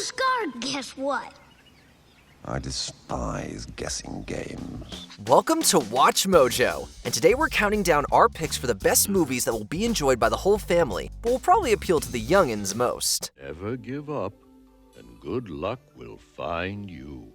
Scar, guess what? I despise guessing games. Welcome to Watch Mojo, and today we're counting down our picks for the best movies that will be enjoyed by the whole family, but will probably appeal to the youngins most. Never give up, and good luck will find you.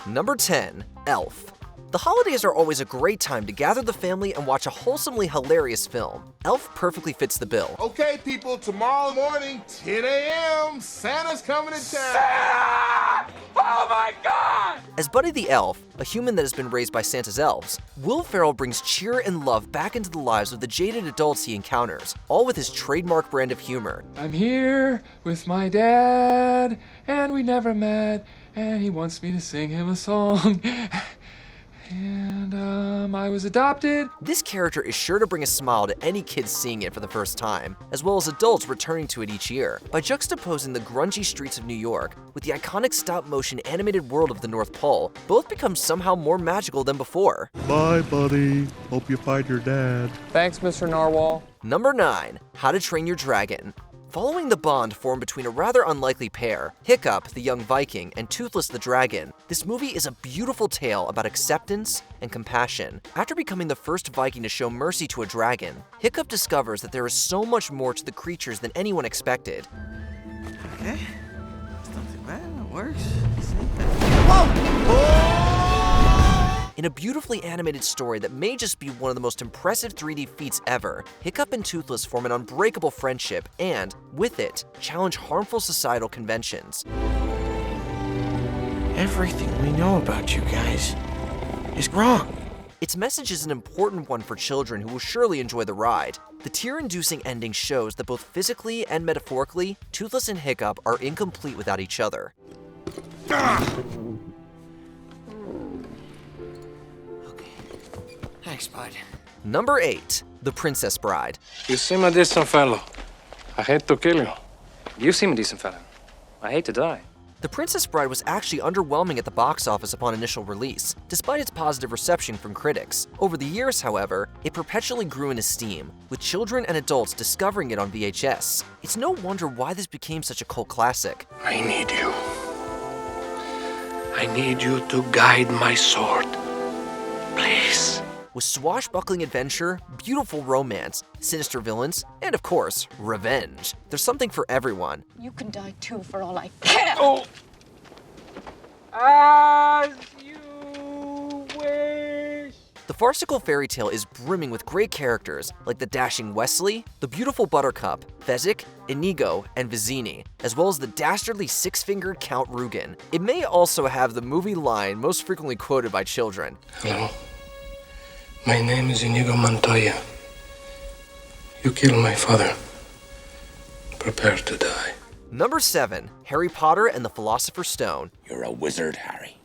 Number 10, Elf. The holidays are always a great time to gather the family and watch a wholesomely hilarious film. Elf perfectly fits the bill. Okay, people, tomorrow morning, 10 a.m., Santa's coming to town. Santa! Oh my God! As Buddy the Elf, a human that has been raised by Santa's elves, Will Ferrell brings cheer and love back into the lives of the jaded adults he encounters, all with his trademark brand of humor. I'm here with my dad, and we never met, and he wants me to sing him a song. And, I was adopted. This character is sure to bring a smile to any kid seeing it for the first time, as well as adults returning to it each year. By juxtaposing the grungy streets of New York with the iconic stop-motion animated world of the North Pole, both become somehow more magical than before. Bye, buddy. Hope you find your dad. Thanks, Mr. Narwhal. Number 9, How to Train Your Dragon. Following the bond formed between a rather unlikely pair, Hiccup, the young Viking, and Toothless the dragon, this movie is a beautiful tale about acceptance and compassion. After becoming the first Viking to show mercy to a dragon, Hiccup discovers that there is so much more to the creatures than anyone expected. Okay, it's not too bad, it works. In a beautifully animated story that may just be one of the most impressive 3D feats ever, Hiccup and Toothless form an unbreakable friendship and, with it, challenge harmful societal conventions. Everything we know about you guys is wrong. Its message is an important one for children who will surely enjoy the ride. The tear-inducing ending shows that both physically and metaphorically, Toothless and Hiccup are incomplete without each other. Thanks, bud. Number 8, The Princess Bride. You seem a decent fellow. I hate to kill you. You seem a decent fellow. I hate to die. The Princess Bride was actually underwhelming at the box office upon initial release, despite its positive reception from critics. Over the years, however, it perpetually grew in esteem, with children and adults discovering it on VHS. It's no wonder why this became such a cult classic. I need you. I need you to guide my sword. Please. With swashbuckling adventure, beautiful romance, sinister villains, and of course, revenge. There's something for everyone. You can die too for all I care. Oh! As you wish. The farcical fairy tale is brimming with great characters like the dashing Wesley, the beautiful Buttercup, Fezzik, Inigo, and Vizzini, as well as the dastardly six-fingered Count Rugen. It may also have the movie line most frequently quoted by children. Hello. My name is Inigo Montoya. You killed my father. Prepare to die. Number 7, Harry Potter and the Philosopher Stone. You're a wizard, Harry.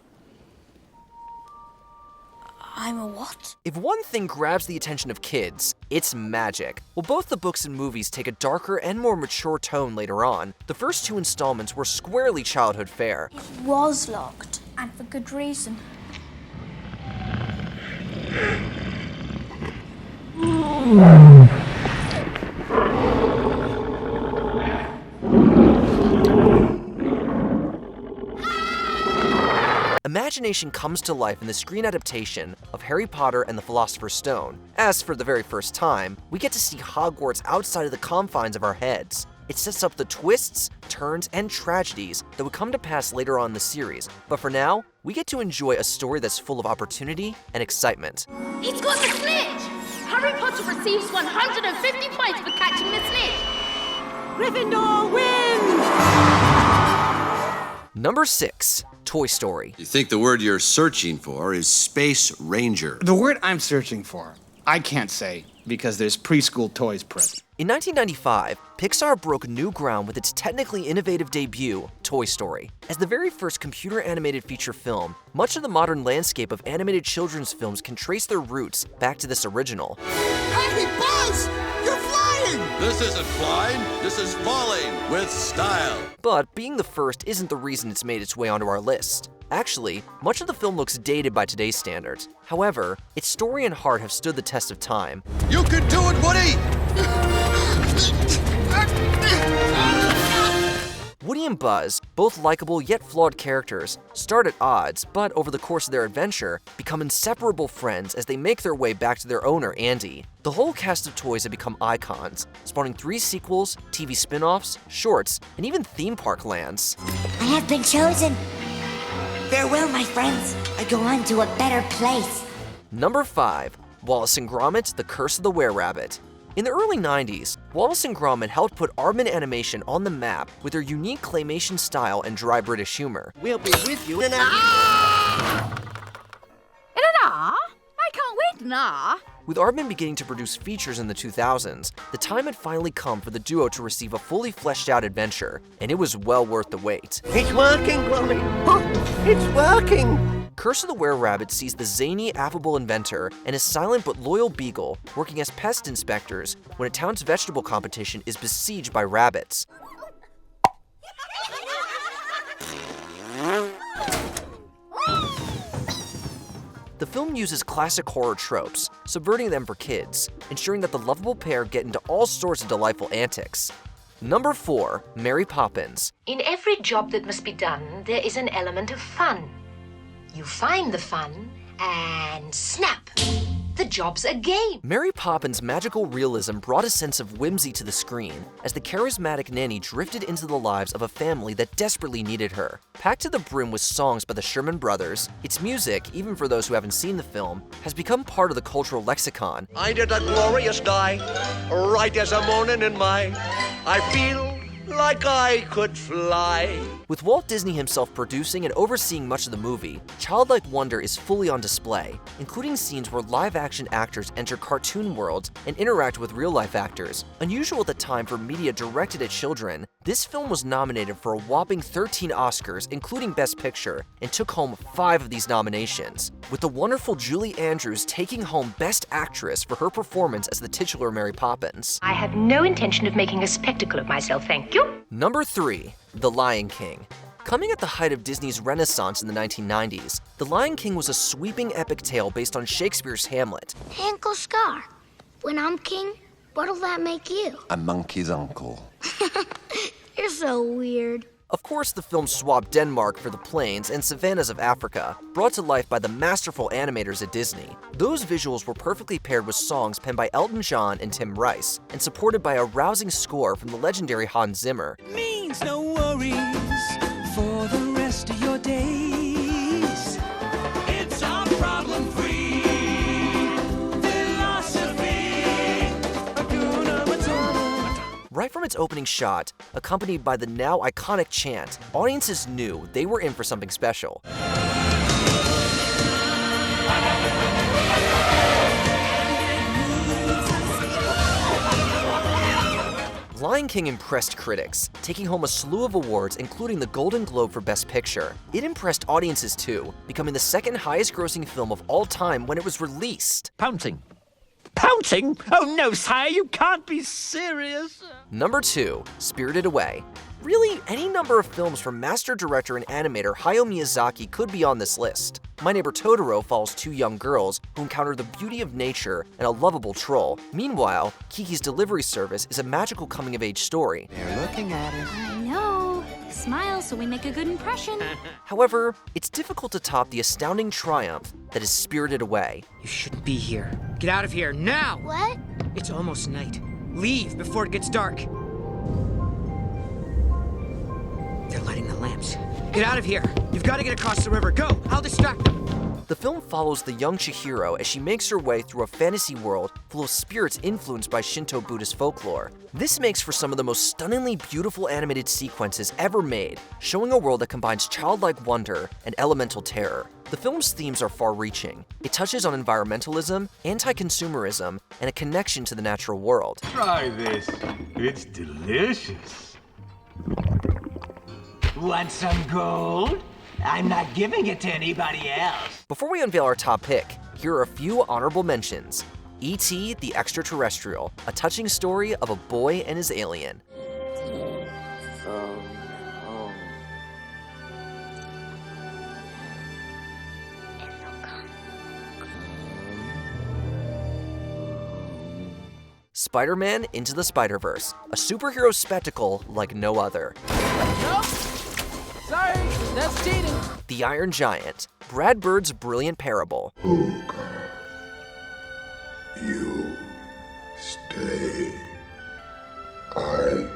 I'm a what? If one thing grabs the attention of kids, it's magic. While both the books and movies take a darker and more mature tone later on, the first 2 installments were squarely childhood fare. It was locked, and for good reason. Imagination comes to life in the screen adaptation of Harry Potter and the Philosopher's Stone, as for the very first time, we get to see Hogwarts outside of the confines of our heads. It sets up the twists, turns, and tragedies that would come to pass later on in the series, but for now, we get to enjoy a story that's full of opportunity and excitement. He's got the snitch! Harry Potter receives 150 points for catching the snitch! Gryffindor wins! Number 6, Toy Story. You think the word you're searching for is Space Ranger. The word I'm searching for, I can't say, because there's preschool toys present. In 1995, Pixar broke new ground with its technically innovative debut, Toy Story. As the very first computer-animated feature film, much of the modern landscape of animated children's films can trace their roots back to this original. Hey, Buzz! You're flying! This isn't flying, this is falling with style. But being the first isn't the reason it's made its way onto our list. Actually, much of the film looks dated by today's standards. However, its story and heart have stood the test of time. You can do it, Woody! Woody and Buzz, both likable yet flawed characters, start at odds, but over the course of their adventure, become inseparable friends as they make their way back to their owner, Andy. The whole cast of toys have become icons, spawning 3 sequels, TV spin-offs, shorts, and even theme park lands. I have been chosen. Farewell, my friends. I go on to a better place. Number 5. Wallace and Grommet, The Curse of the Were-Rabbit. In the early 90s, Wallace and Grommet helped put Aardman Animation on the map with their unique claymation style and dry British humor. We'll be with you in an hour. In an hour? I can't wait an hour. With Aardman beginning to produce features in the 2000s, the time had finally come for the duo to receive a fully fleshed out adventure, and it was well worth the wait. It's working, Grommet. Oh, it's working. Curse of the Were-Rabbit sees the zany, affable inventor and his silent but loyal beagle working as pest inspectors when a town's vegetable competition is besieged by rabbits. The film uses classic horror tropes, subverting them for kids, ensuring that the lovable pair get into all sorts of delightful antics. Number 4. Mary Poppins. In every job that must be done, there is an element of fun. You find the fun, and snap! The job's a game. Mary Poppins' magical realism brought a sense of whimsy to the screen as the charismatic nanny drifted into the lives of a family that desperately needed her. Packed to the brim with songs by the Sherman Brothers, its music, even for those who haven't seen the film, has become part of the cultural lexicon. I did a glorious die, right as a morning in my. I feel like I could fly. With Walt Disney himself producing and overseeing much of the movie, childlike wonder is fully on display, including scenes where live-action actors enter cartoon worlds and interact with real-life actors. Unusual at the time for media directed at children, this film was nominated for a whopping 13 Oscars, including Best Picture, and took home 5 of these nominations, with the wonderful Julie Andrews taking home Best Actress for her performance as the titular Mary Poppins. I have no intention of making a spectacle of myself, thank you. Number 3. The Lion King. Coming at the height of Disney's renaissance in the 1990s, The Lion King was a sweeping epic tale based on Shakespeare's Hamlet. Hey, Uncle Scar, when I'm king, what'll that make you? A monkey's uncle. You're so weird. Of course, the film swapped Denmark for the plains and savannas of Africa, brought to life by the masterful animators at Disney. Those visuals were perfectly paired with songs penned by Elton John and Tim Rice, and supported by a rousing score from the legendary Hans Zimmer. Means no worries for the rest of your days. It's our problem-free philosophy. Hakuna Matata. Right from its opening shot, accompanied by the now iconic chant, audiences knew they were in for something special. Lion King impressed critics, taking home a slew of awards including the Golden Globe for Best Picture. It impressed audiences too, becoming the second highest grossing film of all time when it was released. Pouncing. Pouncing? Oh no, sire, you can't be serious. Number 2. Spirited Away. Really, any number of films from master director and animator Hayao Miyazaki could be on this list. My Neighbor Totoro follows 2 young girls who encounter the beauty of nature and a lovable troll. Meanwhile, Kiki's Delivery Service is a magical coming-of-age story. They're looking at us. I know. Smile so we make a good impression. However, it's difficult to top the astounding triumph that is Spirited Away. You shouldn't be here. Get out of here, now! What? It's almost night. Leave before it gets dark. They're lighting the lamps. Get out of here! You've got to get across the river. Go! I'll distract them! The film follows the young Chihiro as she makes her way through a fantasy world full of spirits influenced by Shinto Buddhist folklore. This makes for some of the most stunningly beautiful animated sequences ever made, showing a world that combines childlike wonder and elemental terror. The film's themes are far-reaching. It touches on environmentalism, anti-consumerism, and a connection to the natural world. Try this. It's delicious. Want some gold? I'm not giving it to anybody else. Before we unveil our top pick, here are a few honorable mentions. E.T. the Extraterrestrial, a touching story of a boy and his alien. Spider-Man Into the Spider-Verse, a superhero spectacle like no other. Nope. Sorry, that's cheating. The Iron Giant, Brad Bird's brilliant parable. You stay. I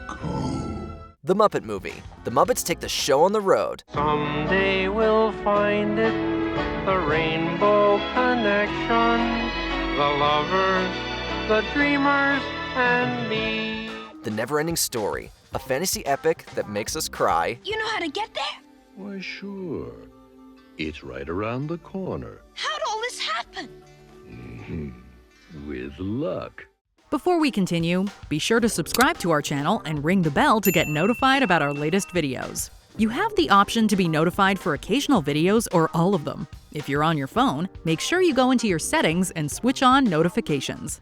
go. The Muppet Movie. The Muppets take the show on the road. Someday we'll find it, the rainbow connection, the lovers, the dreamers, and me. The Never-Ending Story, a fantasy epic that makes us cry. You know how to get there? Why, sure. It's right around the corner. How'd all this happen? With luck. Before we continue, be sure to subscribe to our channel and ring the bell to get notified about our latest videos. You have the option to be notified for occasional videos or all of them. If you're on your phone, make sure you go into your settings and switch on notifications.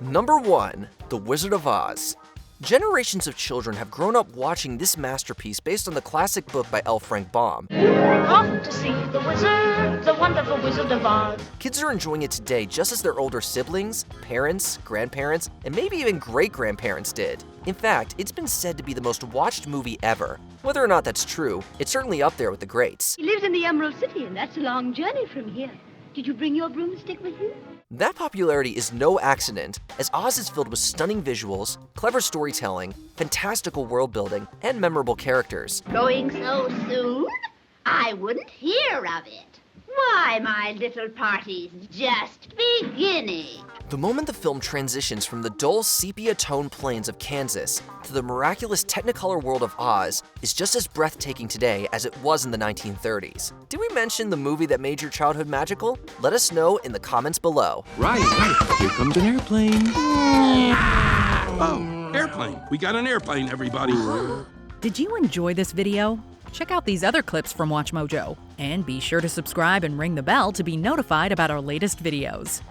Number 1. The Wizard of Oz. Generations of children have grown up watching this masterpiece based on the classic book by L. Frank Baum. Off to see the wizard, the wonderful Wizard of Oz. Kids are enjoying it today just as their older siblings, parents, grandparents, and maybe even great-grandparents did. In fact, it's been said to be the most watched movie ever. Whether or not that's true, it's certainly up there with the greats. He lives in the Emerald City, and that's a long journey from here. Did you bring your broomstick with you? That popularity is no accident, as Oz is filled with stunning visuals, clever storytelling, fantastical world building, and memorable characters. Going so soon? I wouldn't hear of it. Why, my little party's just beginning. The moment the film transitions from the dull sepia-toned plains of Kansas to the miraculous Technicolor world of Oz is just as breathtaking today as it was in the 1930s. Did we mention the movie that made your childhood magical? Let us know in the comments below. Right. Here comes an airplane. Oh, airplane. We got an airplane, everybody. Did you enjoy this video? Check out these other clips from WatchMojo, and be sure to subscribe and ring the bell to be notified about our latest videos.